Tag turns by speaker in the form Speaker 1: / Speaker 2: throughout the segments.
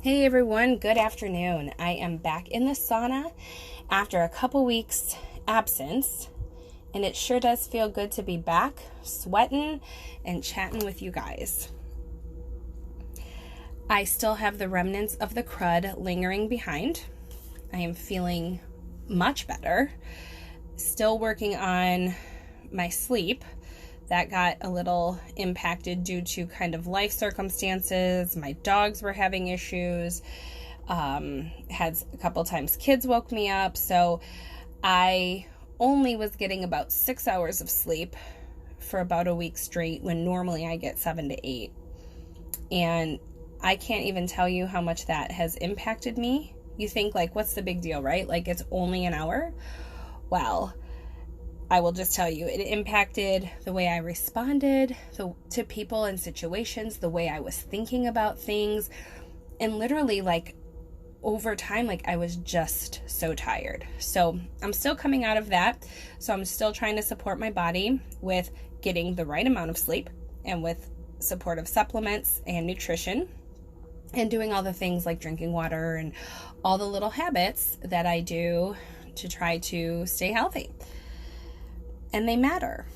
Speaker 1: Hey everyone, good afternoon. I am back in the sauna after a couple weeks absence, and it sure does feel good to be back, sweating and chatting with you guys. I still have the remnants of the crud lingering behind. I am feeling much better. Still working on my sleep. That got a little impacted due to kind of life circumstances. My dogs were having issues. Had a couple times kids woke me up. So I only was getting about 6 hours of sleep for about a week straight when normally I get 7 to 8. And I can't even tell you how much that has impacted me. You think like, what's the big deal, right? Like it's only an hour? Well, I will just tell you, it impacted the way I responded to people and situations, the way I was thinking about things, and literally like over time, like I was just so tired. So I'm still coming out of that. So I'm still trying to support my body with getting the right amount of sleep and with supportive supplements and nutrition and doing all the things like drinking water and all the little habits that I do to try to stay healthy. And they matter.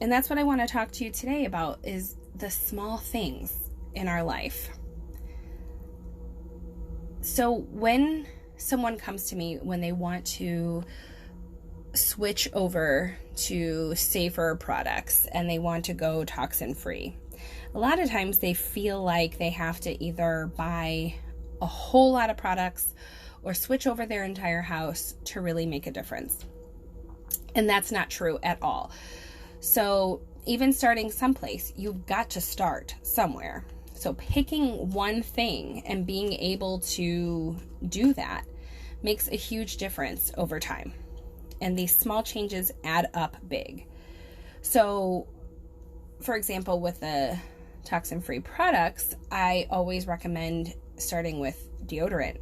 Speaker 1: And that's what I want to talk to you today about is the small things in our life. So when someone comes to me when they want to switch over to safer products and they want to go toxin free, a lot of times they feel like they have to either buy a whole lot of products or switch over their entire house to really make a difference. And that's not true at all. So even starting someplace, you've got to start somewhere. So picking one thing and being able to do that makes a huge difference over time. And these small changes add up big. So for example, with the toxin-free products, I always recommend starting with deodorant,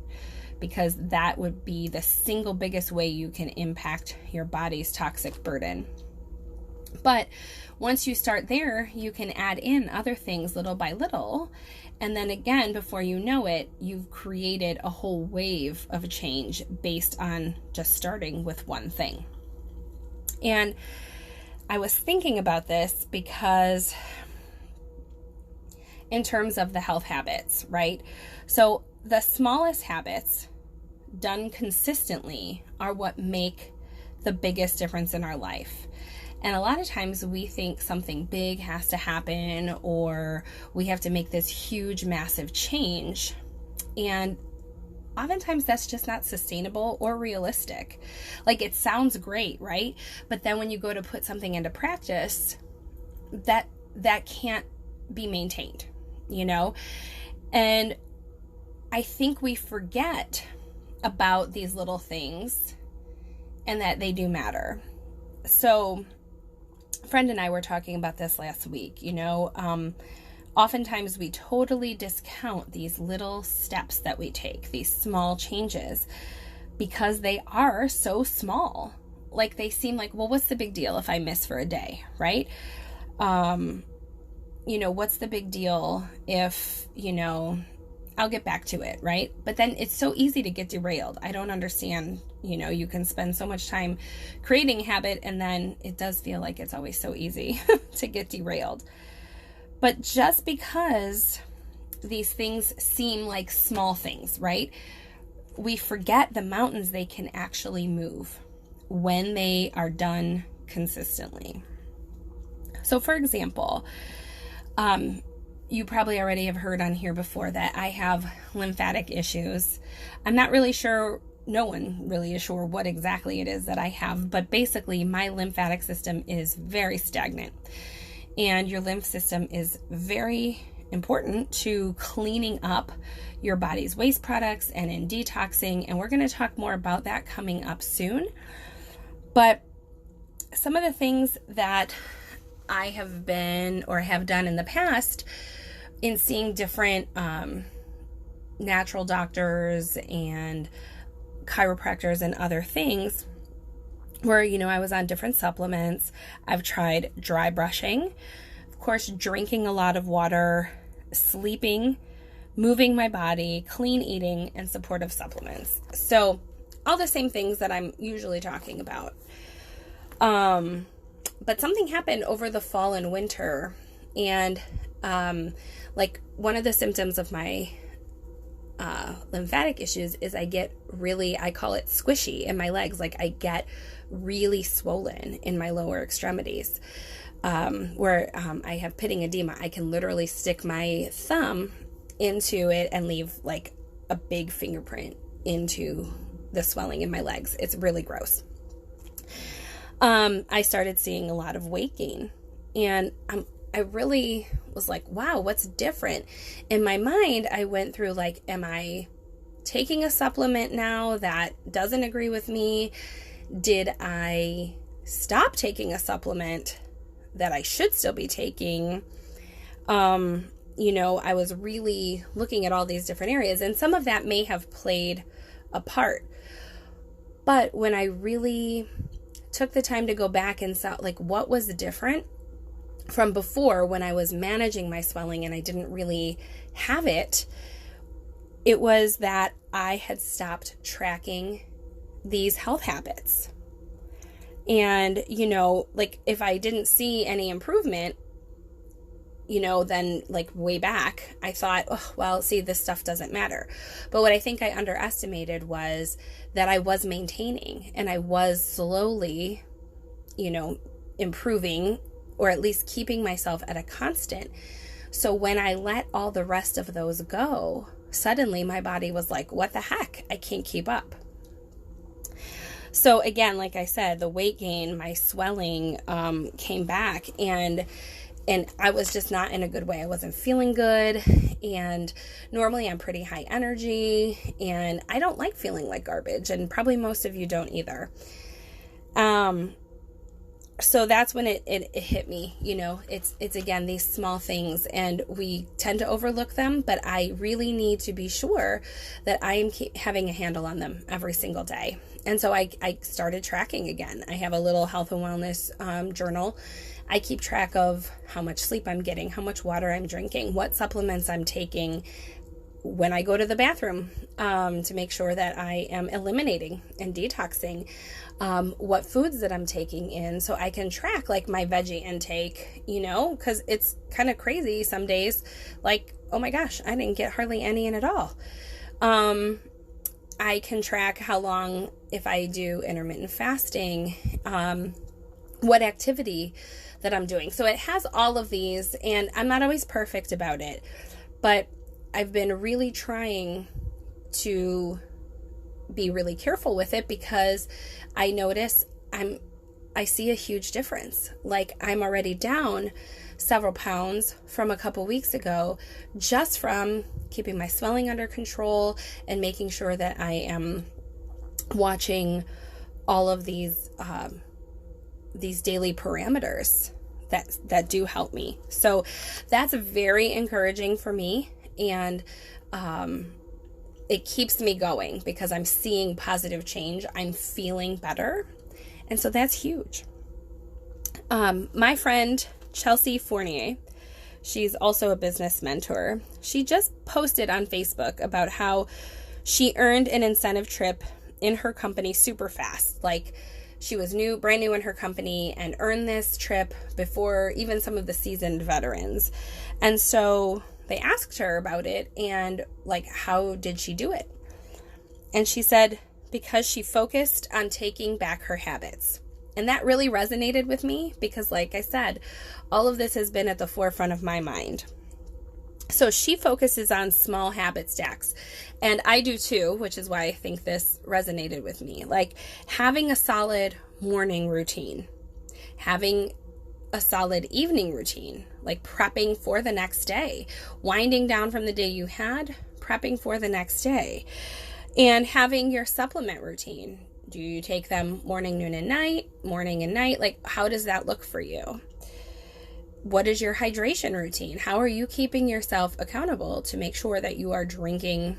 Speaker 1: because that would be the single biggest way you can impact your body's toxic burden. But once you start there, you can add in other things little by little. And then again, before you know it, you've created a whole wave of change based on just starting with one thing. And I was thinking about this because in terms of the health habits, right? So the smallest habits done consistently are what make the biggest difference in our life. And a lot of times we think something big has to happen or we have to make this huge, massive change. And oftentimes that's just not sustainable or realistic. Like it sounds great, right? But then when you go to put something into practice, that can't be maintained, you know? And I think we forget about these little things and that they do matter. So a friend and I were talking about this last week, oftentimes we totally discount these little steps that we take, these small changes, because they are so small. Like they seem like, well, what's the big deal if I miss for a day, right? What's the big deal if, I'll get back to it, right? But then it's so easy to get derailed. I don't understand, you can spend so much time creating a habit and then it does feel like it's always so easy to get derailed. But just because these things seem like small things, right? We forget the mountains they can actually move when they are done consistently. So for example, you probably already have heard on here before that I have lymphatic issues. I'm not really sure, no one really is sure what exactly it is that I have, but basically my lymphatic system is very stagnant. And your lymph system is very important to cleaning up your body's waste products and in detoxing. And we're going to talk more about that coming up soon. But some of the things that I have been or have done in the past in seeing different natural doctors and chiropractors and other things where, I was on different supplements. I've tried dry brushing, of course, drinking a lot of water, sleeping moving my body, clean eating, and supportive supplements. So all the same things that I'm usually talking about. But something happened over the fall and winter, and like one of the symptoms of my lymphatic issues is I get really, I call it squishy in my legs. Like I get really swollen in my lower extremities, where I have pitting edema. I can literally stick my thumb into it and leave like a big fingerprint into the swelling in my legs. It's really gross. I started seeing a lot of weight gain, and I really was like, wow, what's different? In my mind, I went through like, am I taking a supplement now that doesn't agree with me? Did I stop taking a supplement that I should still be taking? I was really looking at all these different areas, and some of that may have played a part. But when I really took the time to go back and saw like what was different from before, when I was managing my swelling and I didn't really have it, it was that I had stopped tracking these health habits. And, like if I didn't see any improvement, then like way back, I thought, oh, well, see, this stuff doesn't matter. But what I think I underestimated was that I was maintaining, and I was slowly, improving, or at least keeping myself at a constant. So when I let all the rest of those go, suddenly my body was like, what the heck? I can't keep up. So again, like I said, the weight gain, my swelling came back, and I was just not in a good way. I wasn't feeling good, and normally I'm pretty high energy, and I don't like feeling like garbage, and probably most of you don't either. So that's when it hit me. It's again these small things, and we tend to overlook them, but I really need to be sure that I am having a handle on them every single day. And so I started tracking again. I have a little health and wellness journal. I keep track of how much sleep I'm getting, how much water I'm drinking, what supplements I'm taking, when I go to the bathroom, to make sure that I am eliminating and detoxing, what foods that I'm taking in, so I can track like my veggie intake, because it's kind of crazy some days, like, oh my gosh, I didn't get hardly any in at all. I can track how long, if I do intermittent fasting, what activity that I'm doing. So it has all of these, and I'm not always perfect about it, but I've been really trying to be really careful with it, because I notice I see a huge difference. Like I'm already down several pounds from a couple weeks ago, just from keeping my swelling under control and making sure that I am watching all of these daily parameters that do help me. So that's very encouraging for me, and it keeps me going because I'm seeing positive change. I'm feeling better, and so that's huge. My friend Chelsea Fournier, she's also a business mentor. She just posted on Facebook about how she earned an incentive trip in her company super fast. Like she was brand new in her company, and earned this trip before even some of the seasoned veterans. And so they asked her about it, and like, how did she do it? And she said, because she focused on taking back her habits. And that really resonated with me, because like I said, all of this has been at the forefront of my mind. So she focuses on small habit stacks, and I do too, which is why I think this resonated with me. Like having a solid morning routine, having a solid evening routine, like prepping for the next day, winding down from the day you had, prepping for the next day, and having your supplement routine. Do you take them morning, noon, and night, morning and night? Like, how does that look for you? What is your hydration routine? How are you keeping yourself accountable to make sure that you are drinking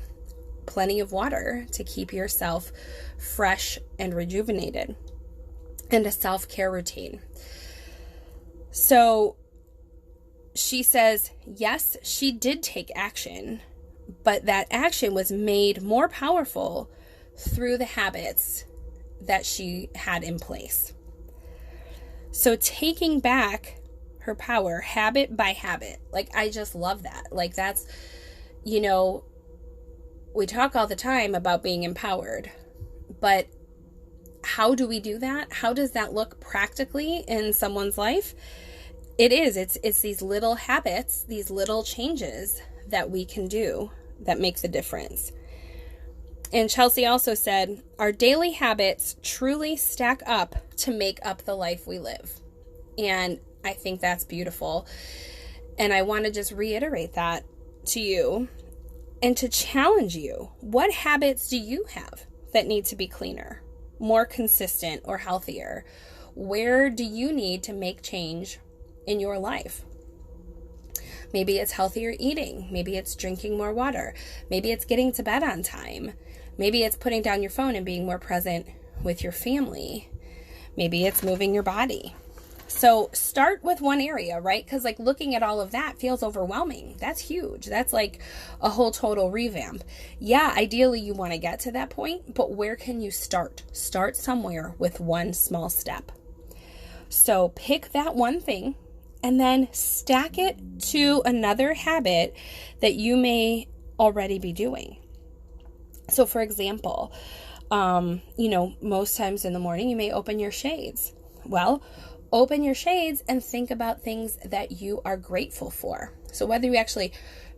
Speaker 1: plenty of water to keep yourself fresh and rejuvenated? And a self-care routine. So she says, yes, she did take action but that action was made more powerful through the habits that she had in place. So taking back her power, habit by habit, like, I just love that. Like, that's, you know, we talk all the time about being empowered, but how do we do that? How does that look practically in someone's life? It's these little habits, these little changes that we can do that make the difference. And Chelsea also said, our daily habits truly stack up to make up the life we live. And I think that's beautiful. And I want to just reiterate that to you and to challenge you. What habits do you have that need to be cleaner, more consistent, or healthier? Where do you need to make change in your life? Maybe it's healthier eating. Maybe it's drinking more water. Maybe it's getting to bed on time. Maybe it's putting down your phone and being more present with your family. Maybe it's moving your body. So start with one area, right? Because like looking at all of that feels overwhelming. That's huge. That's like a whole total revamp. Yeah, ideally you want to get to that point, but where can you start? Start somewhere with one small step. So pick that one thing and then stack it to another habit that you may already be doing. So for example, most times in the morning you may open your shades. Well, open your shades and think about things that you are grateful for. So whether you actually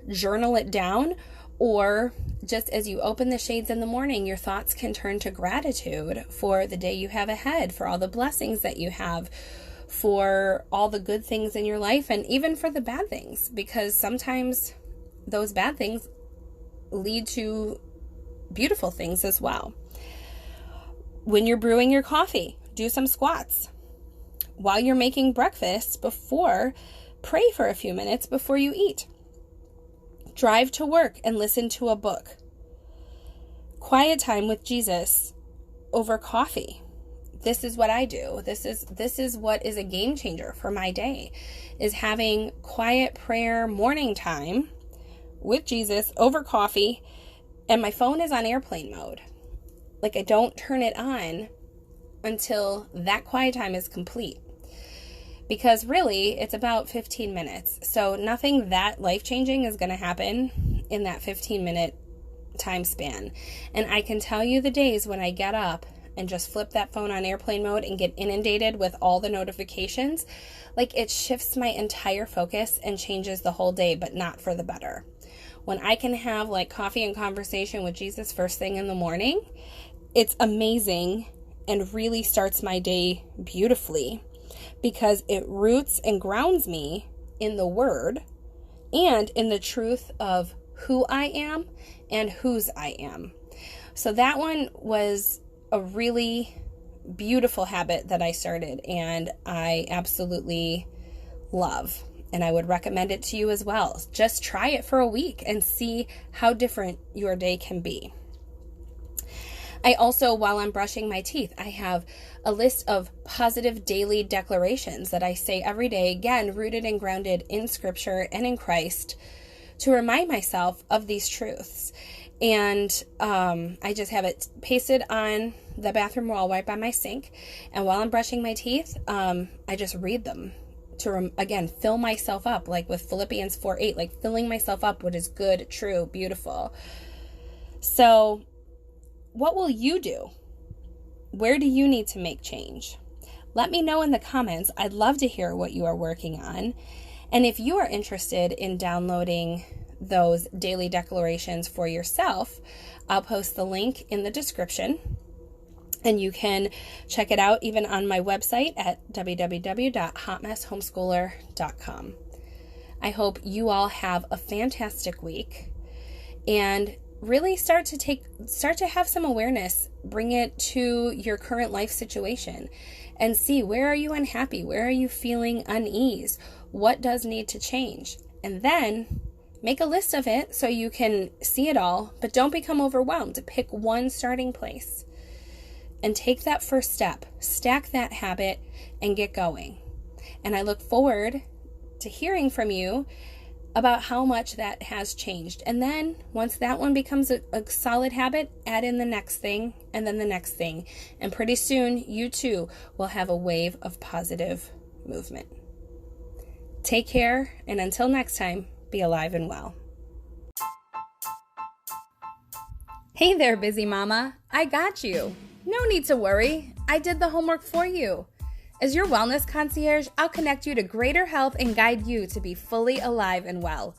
Speaker 1: journal it down or just as you open the shades in the morning, your thoughts can turn to gratitude for the day you have ahead, for all the blessings that you have, for all the good things in your life, and even for the bad things, because sometimes those bad things lead to beautiful things as well. When you're brewing your coffee, do some squats. While you're making breakfast, pray for a few minutes before you eat. Drive to work and listen to a book. Quiet time with Jesus over coffee. This is what I do. This is what is a game changer for my day, is having quiet prayer morning time with Jesus over coffee, and my phone is on airplane mode. Like, I don't turn it on until that quiet time is complete. Because really, it's about 15 minutes. So nothing that life-changing is going to happen in that 15-minute time span. And I can tell you the days when I get up and just flip that phone on airplane mode and get inundated with all the notifications, like, it shifts my entire focus and changes the whole day, but not for the better. When I can have like coffee and conversation with Jesus first thing in the morning, it's amazing and really starts my day beautifully, because it roots and grounds me in the Word and in the truth of who I am and whose I am. So that one was a really beautiful habit that I started, and I absolutely love. And I would recommend it to you as well. Just try it for a week and see how different your day can be. I also, while I'm brushing my teeth, I have a list of positive daily declarations that I say every day, again, rooted and grounded in Scripture and in Christ, to remind myself of these truths. And I just have it pasted on the bathroom wall right by my sink. And while I'm brushing my teeth, I just read them to, again, fill myself up, like with Philippians 4:8, like filling myself up what is good, true, beautiful. So what will you do? Where do you need to make change? Let me know in the comments. I'd love to hear what you are working on. And if you are interested in downloading those daily declarations for yourself, I'll post the link in the description. And you can check it out even on my website at www.hotmesshomeschooler.com. I hope you all have a fantastic week and really start to have some awareness. Bring it to your current life situation and see, where are you unhappy? Where are you feeling unease? What does need to change? And then make a list of it so you can see it all, but don't become overwhelmed. Pick one starting place and take that first step, stack that habit, and get going. And I look forward to hearing from you about how much that has changed. And then once that one becomes a solid habit, add in the next thing and then the next thing. And pretty soon you too will have a wave of positive movement. Take care, and until next time, be alive and well. Hey there, busy mama. I got you. No need to worry. I did the homework for you. As your wellness concierge, I'll connect you to greater health and guide you to be fully alive and well.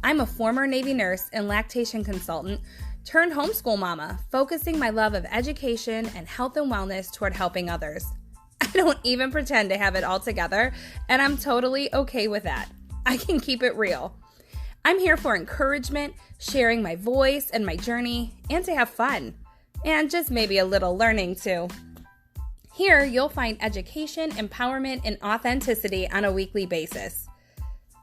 Speaker 1: I'm a former Navy nurse and lactation consultant turned homeschool mama, focusing my love of education and health and wellness toward helping others. I don't even pretend to have it all together, and I'm totally okay with that. I can keep it real. I'm here for encouragement, sharing my voice and my journey, and to have fun. And just maybe a little learning too. Here, you'll find education, empowerment, and authenticity on a weekly basis.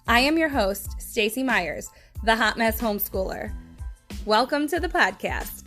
Speaker 1: I am your host, Stacey Myers, the Hotmess Homeschooler. Welcome to the podcast.